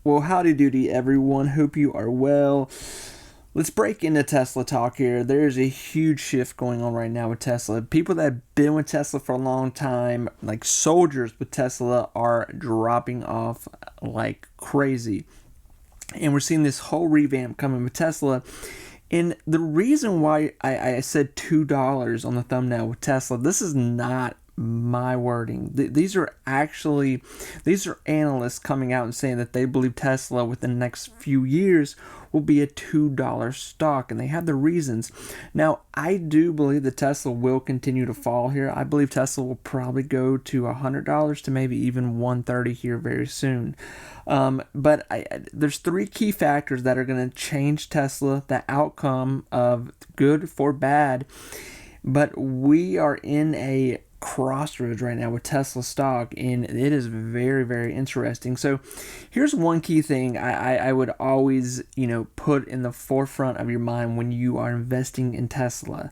Well, howdy doody, everyone. Hope you are well. Let's break into Tesla talk here. There's a huge shift going on right now with Tesla. People that have been with Tesla for a long time, like soldiers with Tesla, are dropping off like crazy. And we're seeing this whole revamp coming with Tesla. And the reason why I said $2 on the thumbnail with Tesla, this is not my wording. These are analysts coming out and saying that they believe Tesla within the next few years will be a $2 stock, and they have the reasons. Now, I do believe that Tesla will continue to fall here. I believe Tesla will probably go to $100 to maybe even $130 here very soon. But there's three key factors that are going to change Tesla, the outcome of good for bad. But we are in a crossroads right now with Tesla stock, and it is very, very interesting. So here's one key thing I would always put in the forefront of your mind when you are investing in Tesla.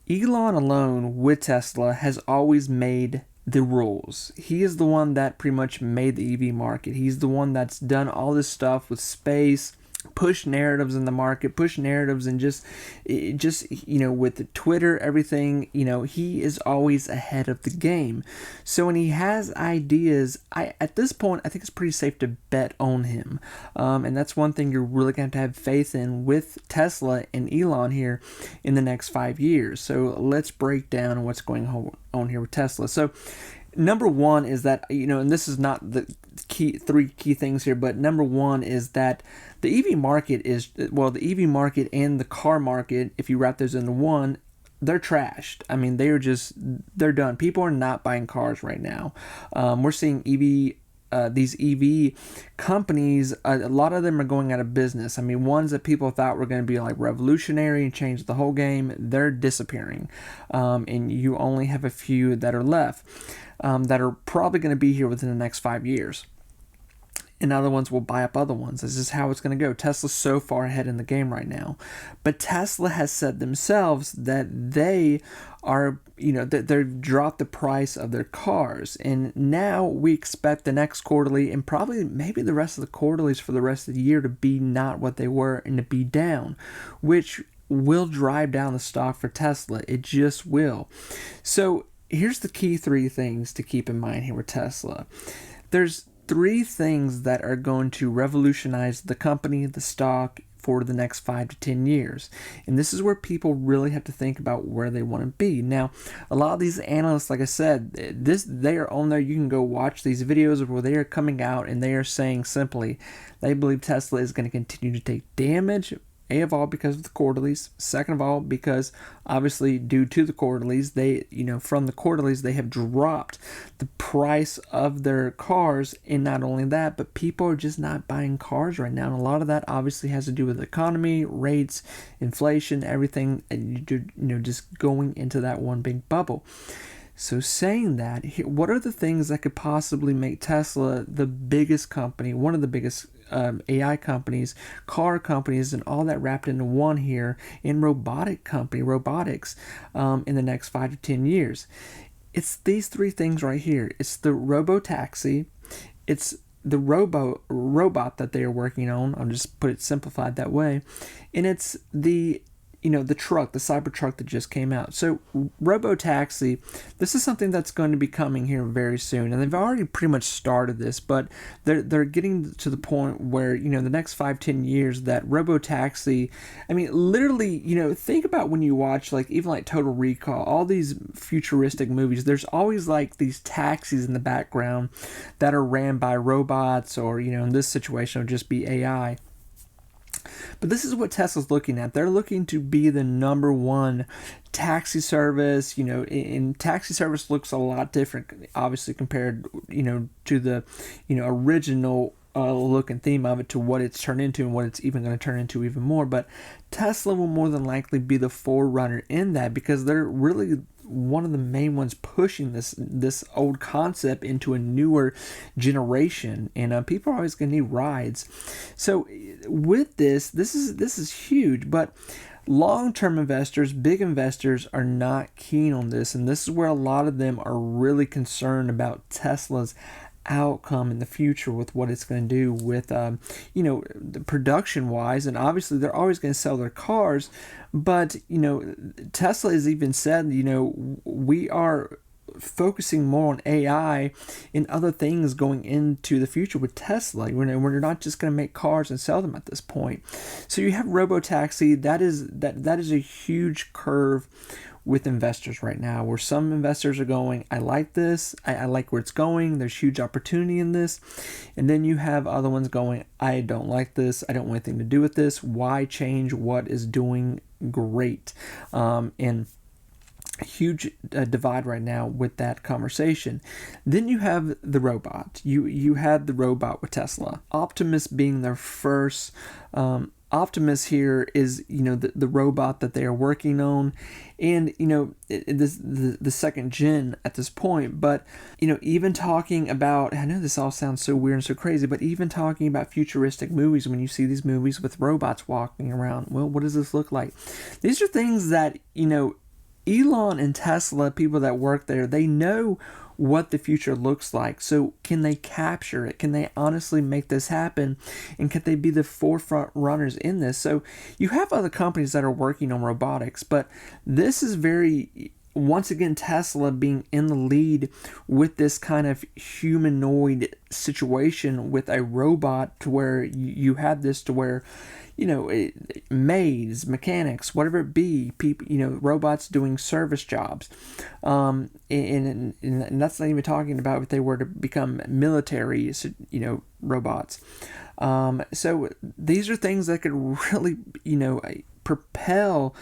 Elon alone with Tesla has always made the rules. He is the one that pretty much made the EV market. He's the one that's done all this stuff with space, push narratives in the market, push narratives, and just with Twitter, everything, he is always ahead of the game. So when he has ideas, at this point, I think it's pretty safe to bet on him. And that's one thing you're really going to have faith in with Tesla and Elon here in the next 5 years. So let's break down what's going on here with Tesla. So number one is that, and this is not the three key things here, but number one is that the EV market the EV market and the car market, if you wrap those into one, they're trashed. I mean, they're done. People are not buying cars right now. We're seeing these EV companies, a lot of them are going out of business. I mean, ones that people thought were going to be like revolutionary and change the whole game, they're disappearing. And you only have a few that are left, that are probably going to be here within the next 5 years. And other ones will buy up other ones. This is how it's going to go. Tesla's so far ahead in the game right now. But Tesla has said themselves that they are, that they've dropped the price of their cars. And now we expect the next quarterly and probably maybe the rest of the quarterlies for the rest of the year to be not what they were and to be down, which will drive down the stock for Tesla. It just will. So here's the key three things to keep in mind here with Tesla. There's three things that are going to revolutionize the company, the stock, for the next 5 to 10 years. And this is where people really have to think about where they want to be. Now, a lot of these analysts, like I said, they are on there. You can go watch these videos where they are coming out and they are saying simply they believe Tesla is going to continue to take damage. A, of all, because of the quarterlies. Second of all, because obviously due to the quarterlies, from the quarterlies, they have dropped the price of their cars. And not only that, but people are just not buying cars right now. And a lot of that obviously has to do with the economy, rates, inflation, everything, and just going into that one big bubble. So saying that, what are the things that could possibly make Tesla the biggest company, one of the biggest AI companies, car companies, and all that wrapped into one here in robotics in the next 5 to 10 years? It's these three things right here. It's the robo-taxi. It's the robot that they are working on. I'll just put it simplified that way. And it's the truck, the Cybertruck that just came out. So Robotaxi, this is something that's going to be coming here very soon. And they've already pretty much started this, but they're getting to the point where, the next 5-10 years that Robotaxi, I mean, literally, think about when you watch even Total Recall, all these futuristic movies, there's always these taxis in the background that are ran by robots or, in this situation, it would just be AI. But this is what Tesla's looking at. They're looking to be the number one taxi service. And taxi service looks a lot different, obviously, compared, to the, original look and theme of it, to what it's turned into and what it's even going to turn into even more. But Tesla will more than likely be the forerunner in that, because they're really one of the main ones pushing this old concept into a newer generation, and people are always going to need rides. So with this is huge, but long-term investors, big investors, are not keen on this, and this is where a lot of them are really concerned about Tesla's outcome in the future with what it's going to do with, production wise. And obviously, they're always going to sell their cars. But, Tesla has even said, we are focusing more on AI and other things going into the future with Tesla. We're not just going to make cars and sell them at this point. So you have robotaxi. That is a huge curve with investors right now, where some investors are going, I like this, I like where it's going, there's huge opportunity in this. And then you have other ones going, I don't like this, I don't want anything to do with this, why change what is doing great? And huge divide right now with that conversation. Then you have the robot. You had the robot with Tesla. Optimus being their first. Optimus here is the robot that they are working on, and the second gen at this point. But even talking about, I know this all sounds so weird and so crazy, but even talking about futuristic movies, when you see these movies with robots walking around, well, what does this look like? These are things that Elon and Tesla, people that work there, they know what the future looks like. So can they capture it? Can they honestly make this happen? And can they be the forefront runners in this? So you have other companies that are working on robotics, but this is once again, Tesla being in the lead with this kind of humanoid situation with a robot, to where you have this to where maids, mechanics, whatever it be, people, robots doing service jobs, and that's not even talking about if they were to become military, robots. So these are things that could really, propel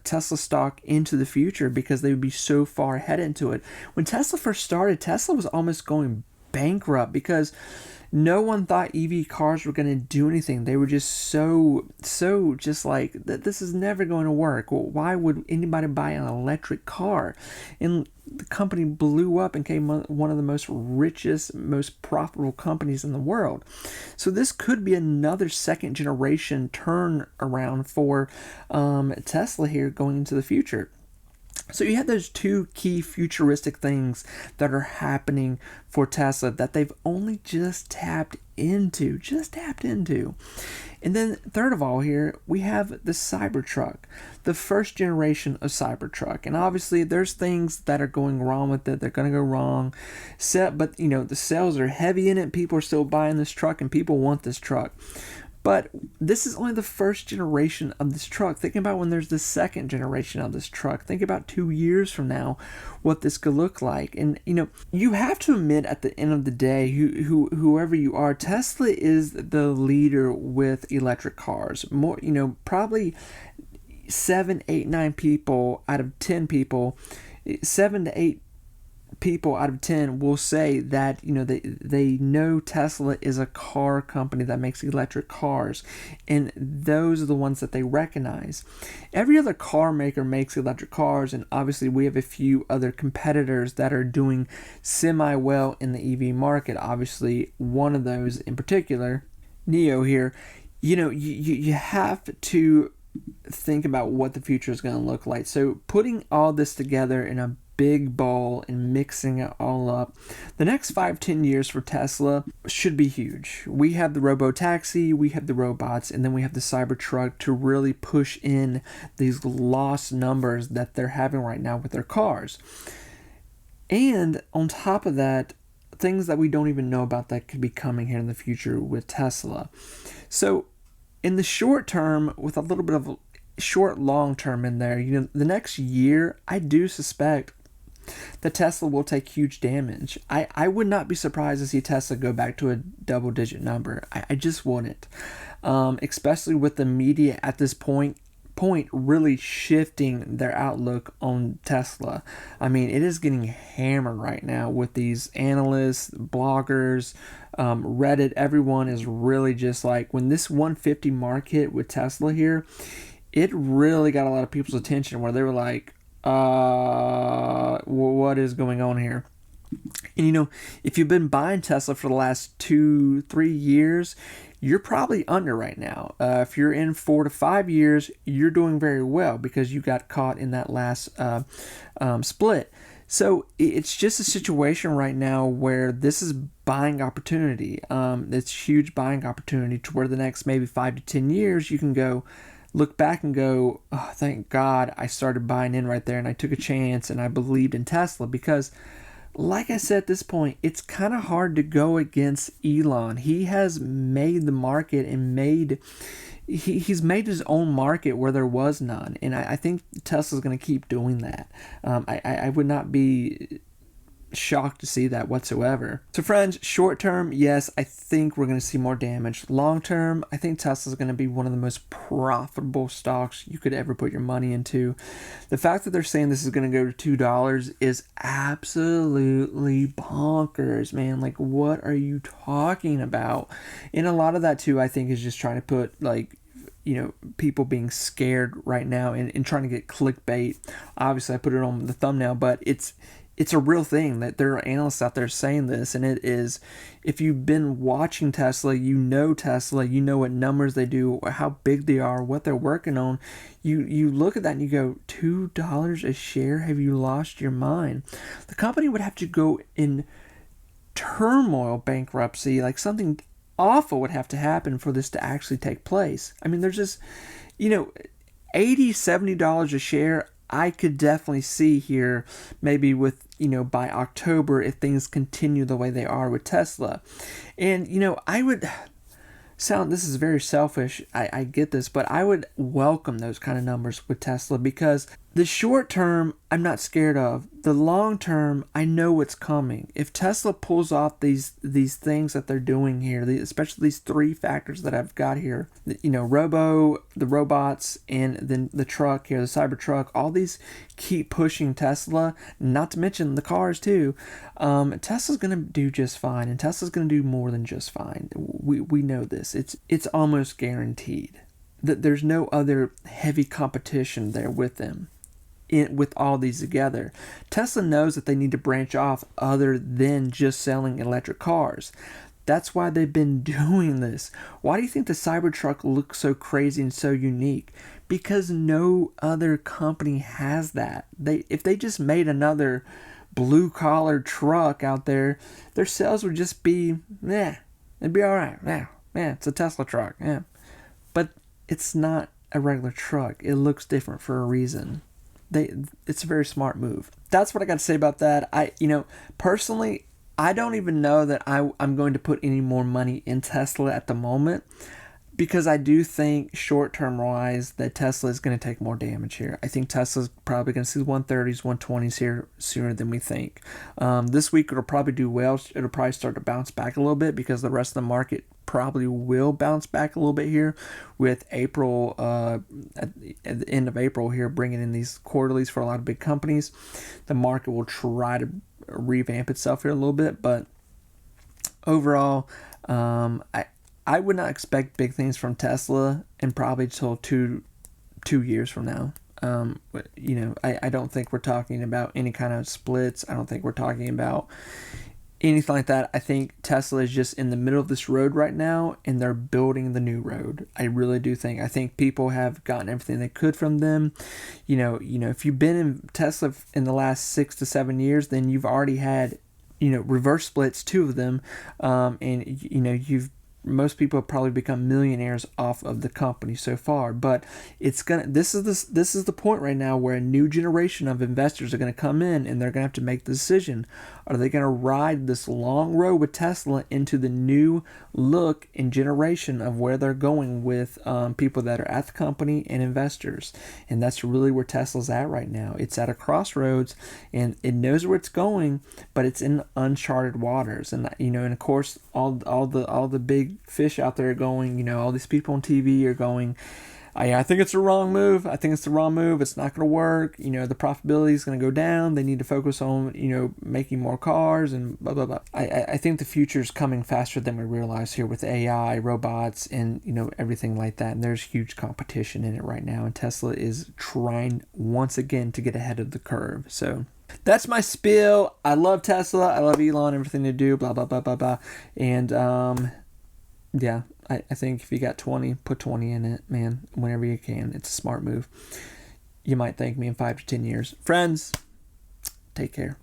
Tesla stock into the future, because they would be so far ahead into it. When Tesla first started, Tesla was almost going bankrupt because no one thought EV cars were going to do anything. They were just so just like, this is never going to work. Well, why would anybody buy an electric car? And the company blew up and became one of the most richest, most profitable companies in the world. So this could be another second generation turnaround for Tesla here going into the future. So you have those two key futuristic things that are happening for Tesla that they've only just tapped into. And then third of all here, we have the Cybertruck, the first generation of Cybertruck. And obviously there's things that are going wrong with it. They're going to go wrong. But, the sales are heavy in it. People are still buying this truck and people want this truck. But this is only the first generation of this truck. Think about when there's the second generation of this truck. Think about 2 years from now what this could look like. And, you have to admit at the end of the day, whoever you are, Tesla is the leader with electric cars. More, probably 7, 8, 9 people out of 10 people, 7 to 8 people out of 10 will say that they know Tesla is a car company that makes electric cars, and those are the ones that they recognize. Every other car maker makes electric cars, and obviously we have a few other competitors that are doing semi well in the EV market. Obviously one of those in particular, NIO here. You have to think about what the future is going to look like. So putting all this together in a big ball and mixing it all up, the next 5-10 years for Tesla should be huge. We have the robotaxi, we have the robots, and then we have the Cybertruck to really push in these lost numbers that they're having right now with their cars. And on top of that, things that we don't even know about that could be coming here in the future with Tesla. So in the short term, with a little bit of short long term in there, the next year, I do suspect that Tesla will take huge damage. I would not be surprised to see Tesla go back to a double-digit number. I just wouldn't. Especially with the media at this point really shifting their outlook on Tesla. I mean, it is getting hammered right now with these analysts, bloggers, Reddit. Everyone is really just like, when this 150 mark hit with Tesla here, it really got a lot of people's attention, where they were like, what is going on here? And if you've been buying Tesla for the last 2-3 years, you're probably under right now. If you're in 4 to 5 years, you're doing very well because you got caught in that last split. So it's just a situation right now where this is buying opportunity. It's huge buying opportunity to where the next maybe 5 to 10 years you can go look back and go, oh, thank God I started buying in right there and I took a chance and I believed in Tesla. Because like I said at this point, it's kind of hard to go against Elon. He has made the market and he's made his own market where there was none. And I think Tesla's going to keep doing that. I would not be shocked to see that whatsoever. So friends, short term, yes, I think we're going to see more damage. Long term, I think Tesla's going to be one of the most profitable stocks you could ever put your money into. The fact that they're saying this is going to go to $2 is absolutely bonkers, man. Like, what are you talking about? And a lot of that too, I think, is just trying to put people being scared right now and trying to get clickbait. Obviously I put it on the thumbnail, but it's a real thing that there are analysts out there saying this, and it is, if you've been watching Tesla, you know what numbers they do, how big they are, what they're working on. You look at that and you go, $2 a share? Have you lost your mind? The company would have to go in turmoil, bankruptcy, like something awful would have to happen for this to actually take place. I mean, there's just, $80, $70 a share. I could definitely see here maybe with, by October, if things continue the way they are with Tesla. And, I would this is very selfish. I get this, but I would welcome those kind of numbers with Tesla, because the short term, I'm not scared of. The long term, I know what's coming. If Tesla pulls off these things that they're doing here, especially these three factors that I've got here, the robots, and then the truck here, the Cybertruck, all these keep pushing Tesla, not to mention the cars too. Tesla's going to do just fine, and Tesla's going to do more than just fine. We know this. It's almost guaranteed that there's no other heavy competition there with them. With all these together, Tesla knows that they need to branch off other than just selling electric cars. That's why they've been doing this. Why do you think the Cybertruck looks so crazy and so unique? Because no other company has that. If they just made another blue collar truck out there, their sales would just be, it'd be all right. Yeah, it's a Tesla truck. Yeah, but it's not a regular truck. It looks different for a reason. It's a very smart move. That's what I got to say about that. Personally, I don't even know that I'm going to put any more money in Tesla at the moment, because I do think short-term wise that Tesla is going to take more damage here. I think Tesla's probably going to see the 130s, 120s here sooner than we think. This week it'll probably do well. It'll probably start to bounce back a little bit, because the rest of the market probably will bounce back a little bit here with April, at the end of April here, bringing in these quarterlies for a lot of big companies. The market will try to revamp itself here a little bit, but overall, I would not expect big things from Tesla, and probably till two years from now. I don't think we're talking about any kind of splits. I don't think we're talking about anything like that. I think Tesla is just in the middle of this road right now, and they're building the new road. I really do think. I think people have gotten everything they could from them. If you've been in Tesla in the last 6 to 7 years, then you've already had, reverse splits, 2 of them, and most people have probably become millionaires off of the company so far. But this is the point right now where a new generation of investors are going to come in, and they're going to have to make the decision. Are they going to ride this long road with Tesla into the new look and generation of where they're going with people that are at the company and investors? And that's really where Tesla's at right now. It's at a crossroads, and it knows where it's going, but it's in uncharted waters. And and of course all the big fish out there are going, all these people on TV are going, I think it's the wrong move. It's not going to work. The profitability is going to go down. They need to focus on, making more cars and blah, blah, blah. I think the future is coming faster than we realize here with AI, robots, and, everything like that. And there's huge competition in it right now. And Tesla is trying once again to get ahead of the curve. So that's my spiel. I love Tesla. I love Elon, everything they do, blah, blah, blah, blah, blah. And, yeah, I think if you got 20, put 20 in it, man, whenever you can. It's a smart move. You might thank me in 5 to 10 years. Friends, take care.